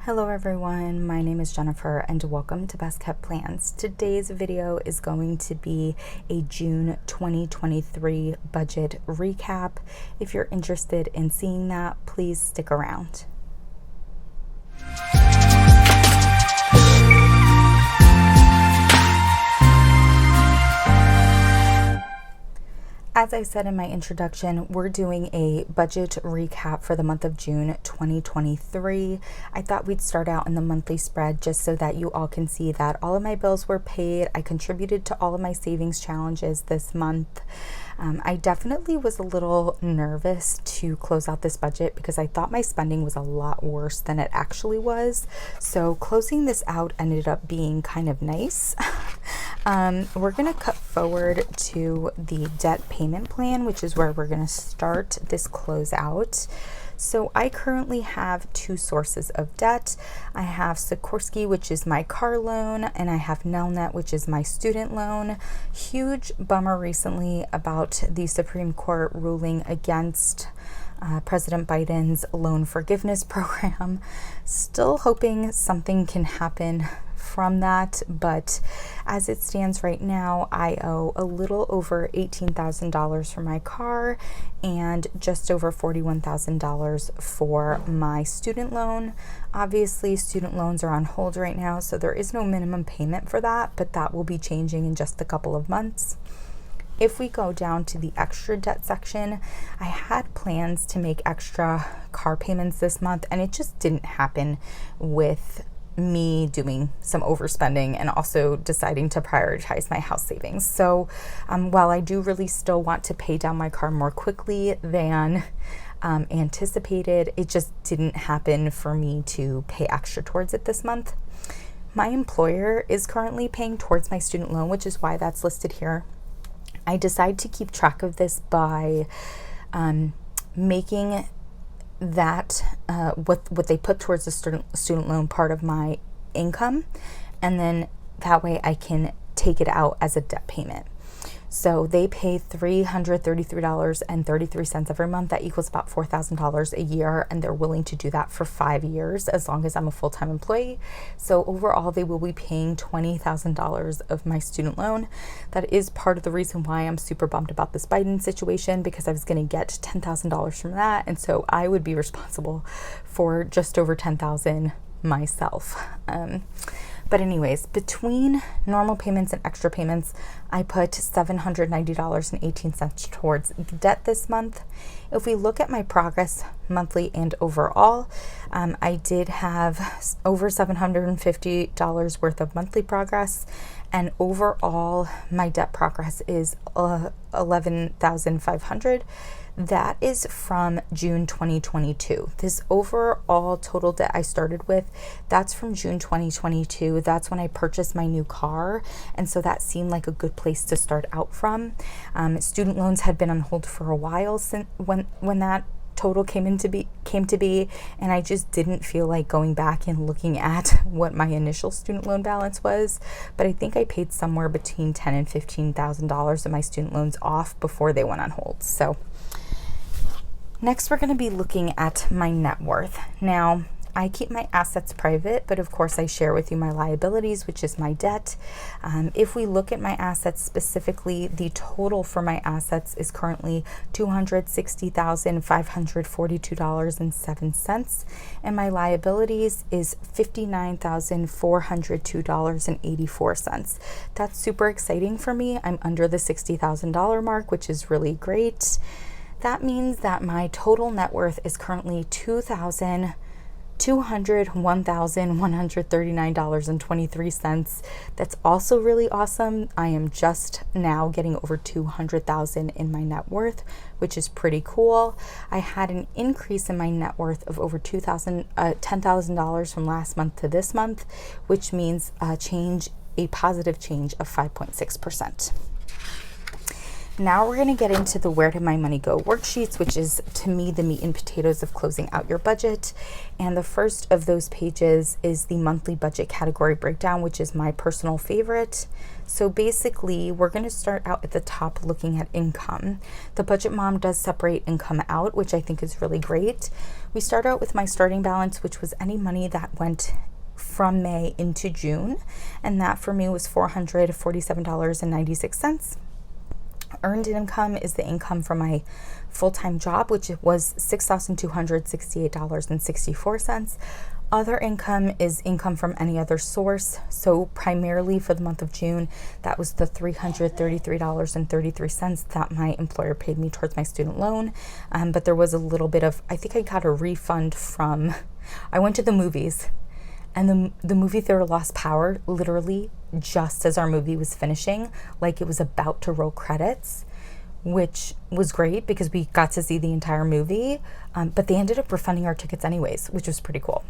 Hello everyone, my name is Jennifer and welcome to Best Kept Plans. Today's video is going to be a June 2023 budget recap. If you're interested in seeing that, please stick around. As I said in my introduction, we're doing a budget recap for the month of June 2023. I thought we'd start out in the monthly spread just so that you all can see that all of my bills were paid. I contributed to all of my savings challenges this month. I definitely was a little nervous to close out this budget because I thought my spending was a lot worse than it actually was. So closing this out ended up being kind of nice. We're going to cut forward to the debt payment plan, which is where we're going to start this closeout. So I currently have two sources of debt. I have Sikorsky, which is my car loan, and I have Nelnet, which is my student loan. Huge bummer recently about the Supreme Court ruling against President Biden's loan forgiveness program. Still hoping something can happen from that, but as it stands right now, I owe a little over $18,000 for my car and just over $41,000 for my student loan. Obviously, student loans are on hold right now, so there is no minimum payment for that, but that will be changing in just a couple of months. If we go down to the extra debt section, I had plans to make extra car payments this month, and it just didn't happen with me doing some overspending and also deciding to prioritize my house savings. So while I do really still want to pay down my car more quickly than anticipated, it just didn't happen for me to pay extra towards it this month. My employer is currently paying towards my student loan, which is why that's listed here. I decide to keep track of this by making that what they put towards the student loan part of my income, and then that way I can take it out as a debt payment. So they pay $333.33 every month. That equals about $4,000 a year, and they're willing to do that for 5 years as long as I'm a full-time employee. So overall, they will be paying $20,000 of my student loan. That is part of the reason why I'm super bummed about this Biden situation, because I was going to get $10,000 from that, and so I would be responsible for just over $10,000 myself. But anyways, between normal payments and extra payments, I put $790.18 towards debt this month. If we look at my progress monthly and overall, I did have over $750 worth of monthly progress, and overall my debt progress is $11,500. That is from June 2022. This overall total debt I started with, that's from June 2022. That's when I purchased my new car, and so that seemed like a good place to start out from. Student loans had been on hold for a while since when that total came to be, and I just didn't feel like going back and looking at what my initial student loan balance was. But I think I paid somewhere between $10,000 and $15,000 of my student loans off before they went on hold. So next, we're going to be looking at my net worth. Now, I keep my assets private, but of course I share with you my liabilities, which is my debt. If we look at my assets specifically, the total for my assets is currently $260,542.07, and my liabilities is $59,402.84. That's super exciting for me. I'm under the $60,000 mark, which is really great. That means that my total net worth is currently $201,139.23. That's also really awesome. I am just now getting over $200,000 in my net worth, which is pretty cool. I had an increase in my net worth of over $10,000 from last month to this month, which means a positive change of 5.6%. Now we're going to get into the Where Did My Money Go worksheets, which is, to me, the meat and potatoes of closing out your budget. And the first of those pages is the monthly budget category breakdown, which is my personal favorite. So basically, we're going to start out at the top looking at income. The Budget Mom does separate income out, which I think is really great. We start out with my starting balance, which was any money that went from May into June, and that for me was $447.96. Earned income is the income from my full-time job, which was $6,268.64. Other income is income from any other source. So primarily for the month of June, that was the $333.33 that my employer paid me towards my student loan. But there was a little bit of, I think I got a refund from, I went to the movies, and the movie theater lost power literally just as our movie was finishing, like it was about to roll credits, which was great because we got to see the entire movie, but they ended up refunding our tickets anyways, which was pretty cool.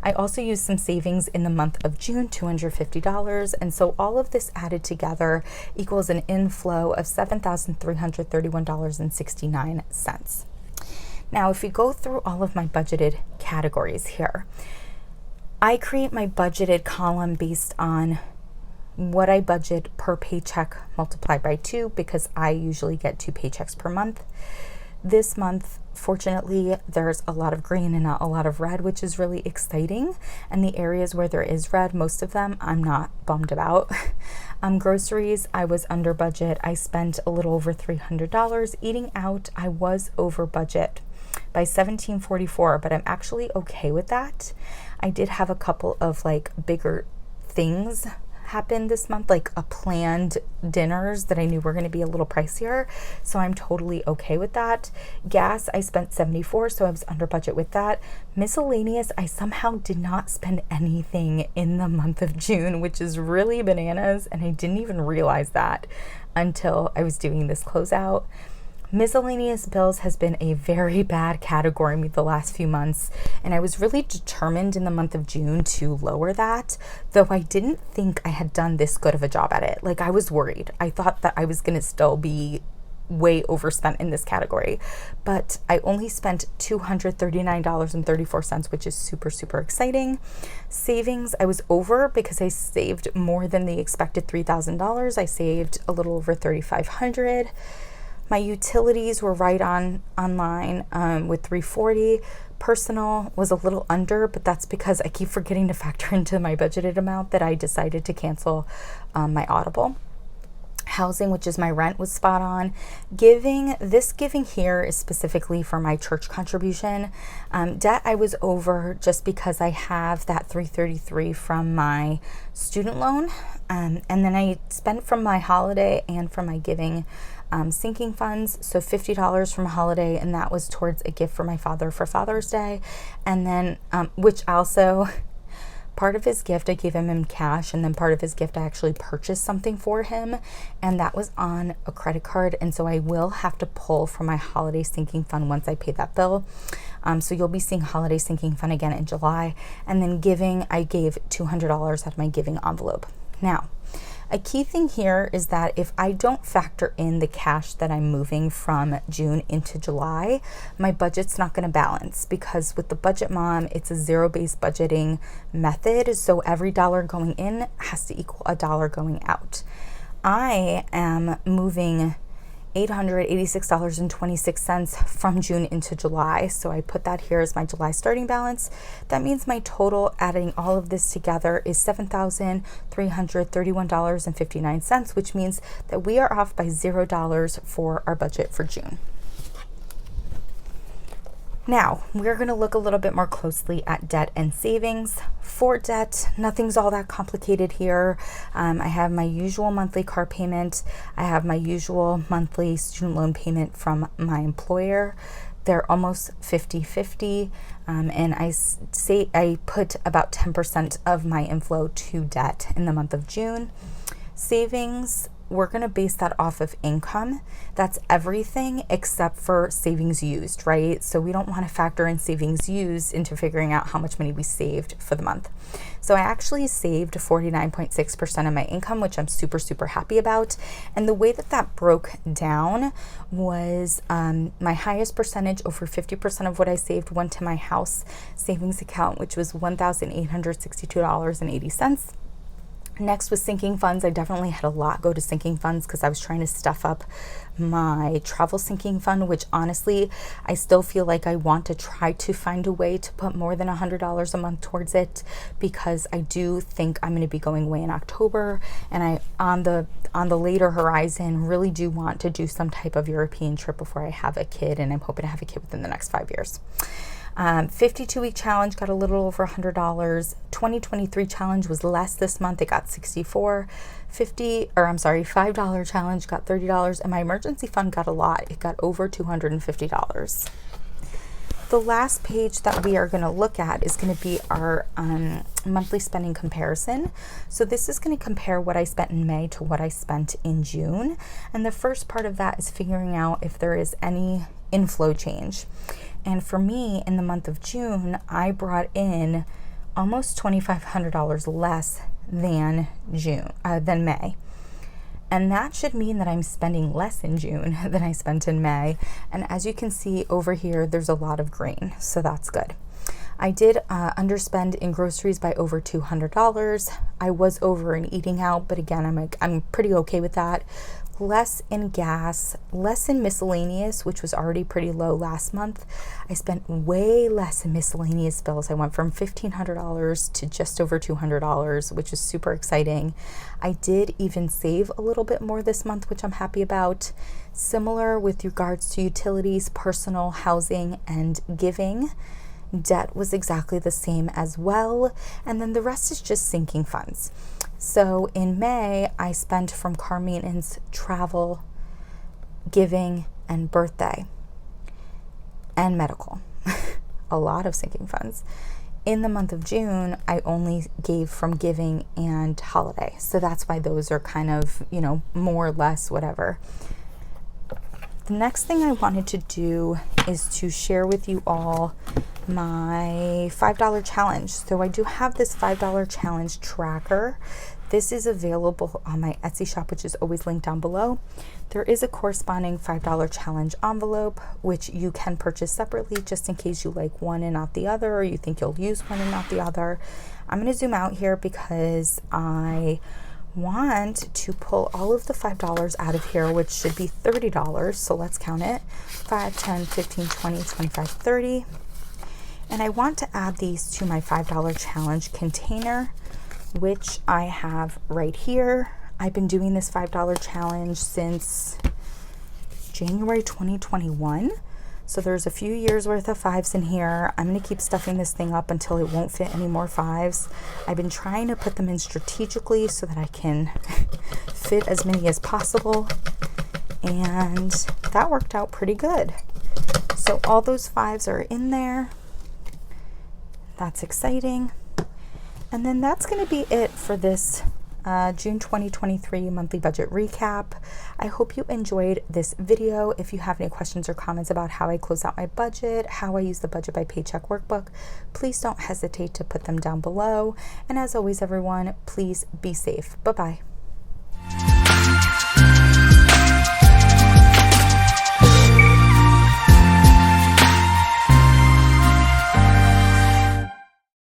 I also used some savings in the month of June, $250, and so all of this added together equals an inflow of $7,331.69. Now, if we go through all of my budgeted categories here, I create my budgeted column based on what I budget per paycheck multiplied by 2, because I usually get 2 paychecks per month. This month, fortunately, there's a lot of green and not a lot of red, which is really exciting. And the areas where there is red, most of them, I'm not bummed about. Groceries, I was under budget. I spent a little over $300. Eating out, I was over budget by $17.44, but I'm actually okay with that. I did have a couple of like bigger things happen this month, like a planned dinners that I knew were going to be a little pricier, so I'm totally okay with that. Gas, I spent $74, so I was under budget with that. Miscellaneous, I somehow did not spend anything in the month of June, which is really bananas, and I didn't even realize that until I was doing this closeout. Miscellaneous bills has been a very bad category the last few months, and I was really determined in the month of June to lower that, though I didn't think I had done this good of a job at it. Like, I was worried. I thought that I was going to still be way overspent in this category, but I only spent $239.34, which is super, super exciting. Savings, I was over because I saved more than the expected $3,000. I saved a little over $3,500. My utilities were right online with $340. Personal was a little under, but that's because I keep forgetting to factor into my budgeted amount that I decided to cancel my Audible. Housing, which is my rent, was spot on. Giving here is specifically for my church contribution. Debt, I was over just because I have that $333 from my student loan. And then I spent from my holiday and from my giving sinking funds, so $50 from holiday, and that was towards a gift for my father for Father's Day. And then which also, part of his gift I gave him in cash, and then part of his gift I actually purchased something for him, and that was on a credit card, and so I will have to pull from my holiday sinking fund once I pay that bill. So you'll be seeing holiday sinking fund again in July. And then giving, I gave $200 out of my giving envelope. Now, a key thing here is that if I don't factor in the cash that I'm moving from June into July, my budget's not going to balance, because with the Budget Mom, it's a zero-based budgeting method. So every dollar going in has to equal a dollar going out. I am moving $886.26 from June into July. So I put that here as my July starting balance. That means my total, adding all of this together, is $7,331.59, which means that we are off by $0 for our budget for June. Now, we're going to look a little bit more closely at debt and savings. For debt, nothing's all that complicated here. I have my usual monthly car payment. I have my usual monthly student loan payment from my employer. They're almost 50-50, and I put about 10% of my inflow to debt in the month of June. Savings, we're going to base that off of income. That's everything except for savings used, right? So we don't want to factor in savings used into figuring out how much money we saved for the month. So I actually saved 49.6% of my income, which I'm super, super happy about. And the way that that broke down was my highest percentage, over 50% of what I saved, went to my house savings account, which was $1,862.80. Next was sinking funds. I definitely had a lot go to sinking funds because I was trying to stuff up my travel sinking fund, which honestly, I still feel like I want to try to find a way to put more than $100 a month towards it, because I do think I'm going to be going away in October, and I on the later horizon really do want to do some type of European trip before I have a kid, and I'm hoping to have a kid within the next 5 years. 52-week challenge got a little over $100. 2023 challenge was less this month. It got $64. $5 challenge got $30, and my emergency fund got a lot. It got over $250. The last page that we are going to look at is going to be our monthly spending comparison. So this is going to compare what I spent in May to what I spent in June. And the first part of that is figuring out if there is any inflow change. And for me, in the month of June, I brought in almost $2,500 less than May. And that should mean that I'm spending less in June than I spent in May. And as you can see over here, there's a lot of green, so that's good. I did underspend in groceries by over $200. I was over in eating out, but again, I'm pretty okay with that. Less in gas, less in miscellaneous, which was already pretty low last month. I spent way less in miscellaneous bills. I went from $1,500 to just over $200, which is super exciting. I did even save a little bit more this month, which I'm happy about. Similar with regards to utilities, personal, housing, and giving. Debt was exactly the same as well. And then the rest is just sinking funds. So in May, I spent from car maintenance, travel, giving, and birthday, and medical. A lot of sinking funds. In the month of June, I only gave from giving and holiday. So that's why those are kind of, more or less whatever. The next thing I wanted to do is to share with you all my $5 challenge. So I do have this $5 challenge tracker. This is available on my Etsy shop, which is always linked down below. There is a corresponding $5 challenge envelope, which you can purchase separately just in case you like one and not the other, or you think you'll use one and not the other. I'm going to zoom out here because I want to pull all of the $5 out of here, which should be $30. So let's count it. 5, 10, 15, 20, 25, 30. And I want to add these to my $5 challenge container, which I have right here. I've been doing this $5 challenge since January 2021. So there's a few years worth of fives in here. I'm going to keep stuffing this thing up until it won't fit any more fives. I've been trying to put them in strategically so that I can fit as many as possible. And that worked out pretty good. So all those fives are in there. That's exciting. And then that's going to be it for this June 2023 monthly budget recap. I hope you enjoyed this video. If you have any questions or comments about how I close out my budget, how I use the Budget by Paycheck Workbook, please don't hesitate to put them down below. And as always, everyone, please be safe. Bye-bye.